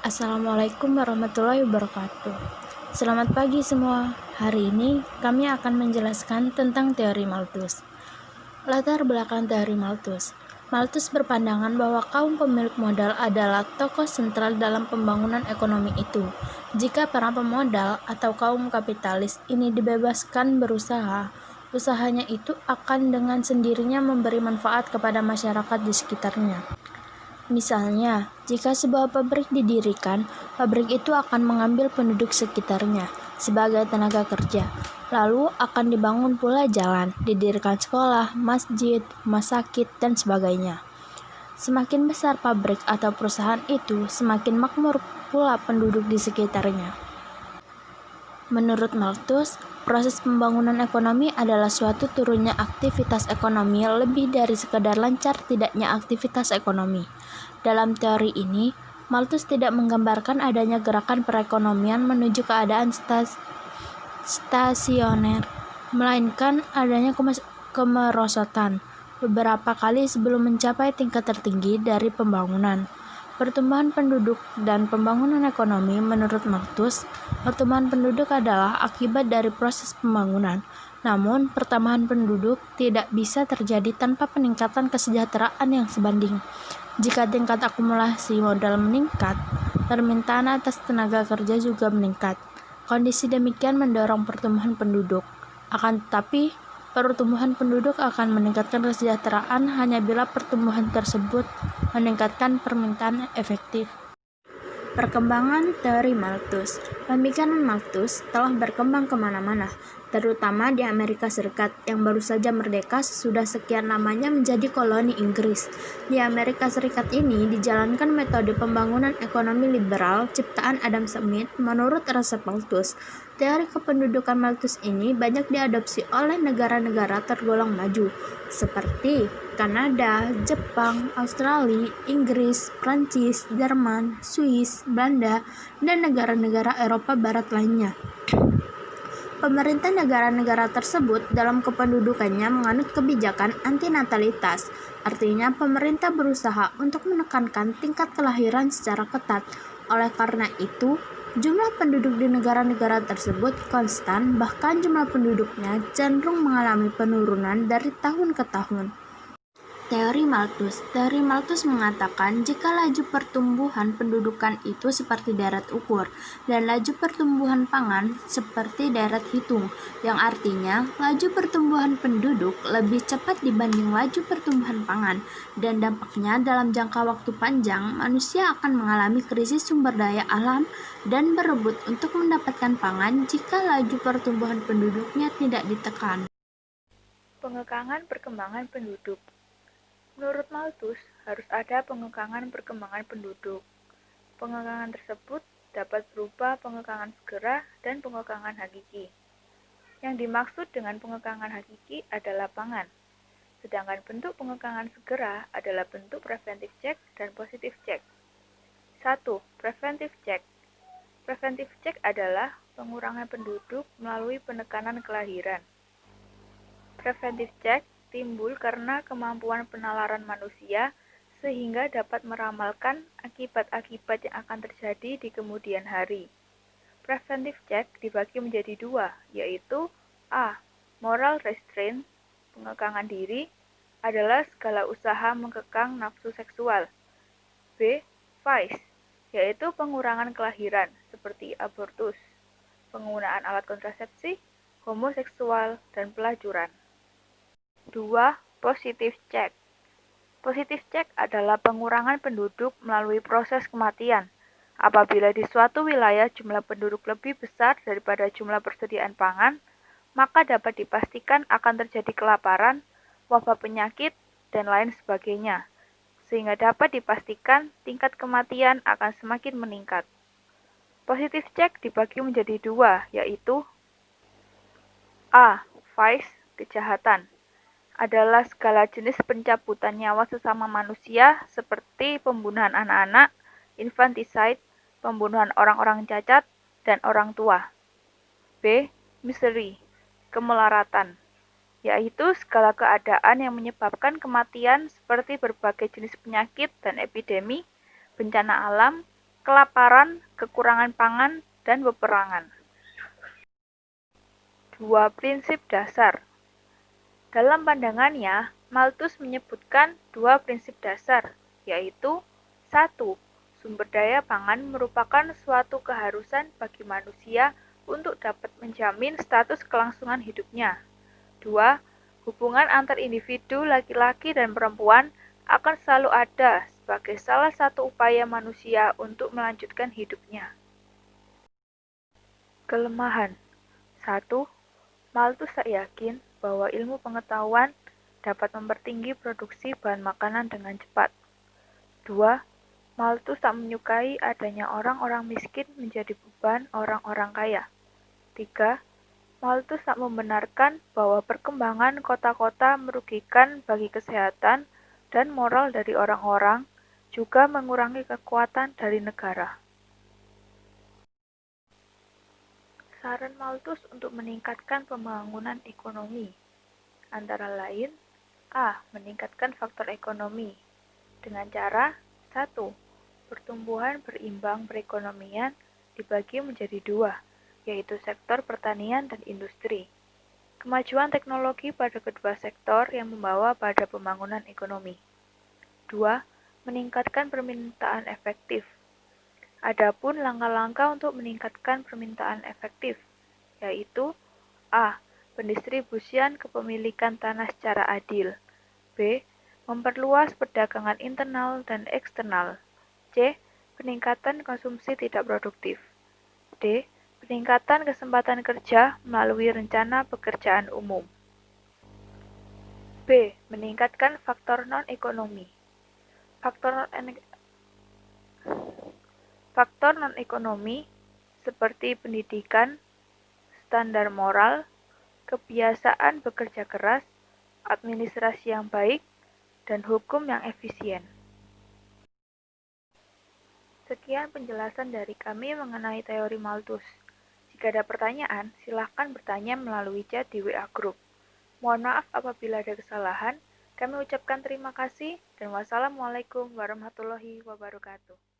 Assalamualaikum warahmatullahi wabarakatuh. Selamat pagi semua. Hari ini kami akan menjelaskan tentang teori Malthus. Latar belakang teori Malthus. Malthus berpandangan bahwa kaum pemilik modal adalah tokoh sentral dalam pembangunan ekonomi itu. Jika para pemodal atau kaum kapitalis ini dibebaskan berusaha, usahanya itu akan dengan sendirinya memberi manfaat kepada masyarakat di sekitarnya. Misalnya, jika sebuah pabrik didirikan, pabrik itu akan mengambil penduduk sekitarnya sebagai tenaga kerja. Lalu akan dibangun pula jalan, didirikan sekolah, masjid, rumah sakit, dan sebagainya. Semakin besar pabrik atau perusahaan itu, semakin makmur pula penduduk di sekitarnya. Menurut Malthus, proses pembangunan ekonomi adalah suatu turunnya aktivitas ekonomi lebih dari sekadar lancar tidaknya aktivitas ekonomi. Dalam teori ini, Malthus tidak menggambarkan adanya gerakan perekonomian menuju keadaan stasioner, melainkan adanya kemerosotan beberapa kali sebelum mencapai tingkat tertinggi dari pembangunan. Pertumbuhan penduduk dan pembangunan ekonomi. Menurut Malthus, pertumbuhan penduduk adalah akibat dari proses pembangunan. Namun, pertambahan penduduk tidak bisa terjadi tanpa peningkatan kesejahteraan yang sebanding. Jika tingkat akumulasi modal meningkat, permintaan atas tenaga kerja juga meningkat. Kondisi demikian mendorong pertumbuhan penduduk. Akan tetapi, pertumbuhan penduduk akan meningkatkan kesejahteraan hanya bila pertumbuhan tersebut meningkatkan permintaan efektif. Perkembangan teori Malthus. Pemikiran Malthus telah berkembang kemana-mana, terutama di Amerika Serikat yang baru saja merdeka sesudah sekian lamanya menjadi koloni Inggris. Di Amerika Serikat ini dijalankan metode pembangunan ekonomi liberal ciptaan Adam Smith menurut resep Malthus. Teori kependudukan Malthus ini banyak diadopsi oleh negara-negara tergolong maju, seperti Kanada, Jepang, Australia, Inggris, Prancis, Jerman, Swiss, Belanda, dan negara-negara Eropa Barat lainnya. Pemerintah negara-negara tersebut dalam kependudukannya menganut kebijakan antinatalitas, artinya pemerintah berusaha untuk menekankan tingkat kelahiran secara ketat. Oleh karena itu, jumlah penduduk di negara-negara tersebut konstan, bahkan jumlah penduduknya cenderung mengalami penurunan dari tahun ke tahun. Teori Malthus mengatakan jika laju pertumbuhan pendudukan itu seperti deret ukur dan laju pertumbuhan pangan seperti deret hitung, yang artinya laju pertumbuhan penduduk lebih cepat dibanding laju pertumbuhan pangan, dan dampaknya dalam jangka waktu panjang manusia akan mengalami krisis sumber daya alam dan berebut untuk mendapatkan pangan jika laju pertumbuhan penduduknya tidak ditekan. Pengekangan perkembangan penduduk. Menurut Malthus, harus ada pengekangan perkembangan penduduk. Pengekangan tersebut dapat berupa pengekangan segera dan pengekangan hakiki. Yang dimaksud dengan pengekangan hakiki adalah pangan. Sedangkan bentuk pengekangan segera adalah bentuk preventive check dan positive check. 1. Preventive check. Preventive check adalah pengurangan penduduk melalui penekanan kelahiran. Preventive check timbul karena kemampuan penalaran manusia sehingga dapat meramalkan akibat-akibat yang akan terjadi di kemudian hari. Preventive check dibagi menjadi dua, yaitu A. Moral restraint, pengekangan diri, adalah segala usaha mengekang nafsu seksual. B. Vice, yaitu pengurangan kelahiran, seperti abortus, penggunaan alat kontrasepsi, homoseksual, dan pelacuran. 2. Positive check. Positive check adalah pengurangan penduduk melalui proses kematian. Apabila di suatu wilayah jumlah penduduk lebih besar daripada jumlah persediaan pangan, maka dapat dipastikan akan terjadi kelaparan, wabah penyakit, dan lain sebagainya, sehingga dapat dipastikan tingkat kematian akan semakin meningkat. Positive check dibagi menjadi dua, yaitu A. Vice, kejahatan, adalah segala jenis pencabutan nyawa sesama manusia seperti pembunuhan anak-anak, infanticide, pembunuhan orang-orang cacat, dan orang tua. B. Misery, kemelaratan, yaitu segala keadaan yang menyebabkan kematian seperti berbagai jenis penyakit dan epidemi, bencana alam, kelaparan, kekurangan pangan, dan peperangan. 2. Prinsip dasar. Dalam pandangannya, Malthus menyebutkan 2 prinsip dasar, yaitu 1. Sumber daya pangan merupakan suatu keharusan bagi manusia untuk dapat menjamin status kelangsungan hidupnya. 2. Hubungan antar individu laki-laki dan perempuan akan selalu ada sebagai salah satu upaya manusia untuk melanjutkan hidupnya. Kelemahan. 1. Malthus tak yakin bahwa ilmu pengetahuan dapat mempertinggi produksi bahan makanan dengan cepat. 2. Malthus tak menyukai adanya orang-orang miskin menjadi beban orang-orang kaya. 3. Malthus tak membenarkan bahwa perkembangan kota-kota merugikan bagi kesehatan dan moral dari orang-orang, juga mengurangi kekuatan dari negara. Saran Malthus untuk meningkatkan pembangunan ekonomi, antara lain, A. Meningkatkan faktor ekonomi, dengan cara 1. Pertumbuhan berimbang perekonomian dibagi menjadi 2, yaitu sektor pertanian dan industri. Kemajuan teknologi pada kedua sektor yang membawa pada pembangunan ekonomi. 2. Meningkatkan permintaan efektif. Adapun langkah-langkah untuk meningkatkan permintaan efektif, yaitu A. Pendistribusian kepemilikan tanah secara adil. B. Memperluas perdagangan internal dan eksternal. C. Peningkatan konsumsi tidak produktif. D. Peningkatan kesempatan kerja melalui rencana pekerjaan umum. B. Meningkatkan faktor non-ekonomi. Faktor non-ekonomi seperti pendidikan, standar moral, kebiasaan bekerja keras, administrasi yang baik, dan hukum yang efisien. Sekian penjelasan dari kami mengenai teori Malthus. Jika ada pertanyaan, silakan bertanya melalui chat di WA Group. Mohon maaf apabila ada kesalahan. Kami ucapkan terima kasih dan wassalamualaikum warahmatullahi wabarakatuh.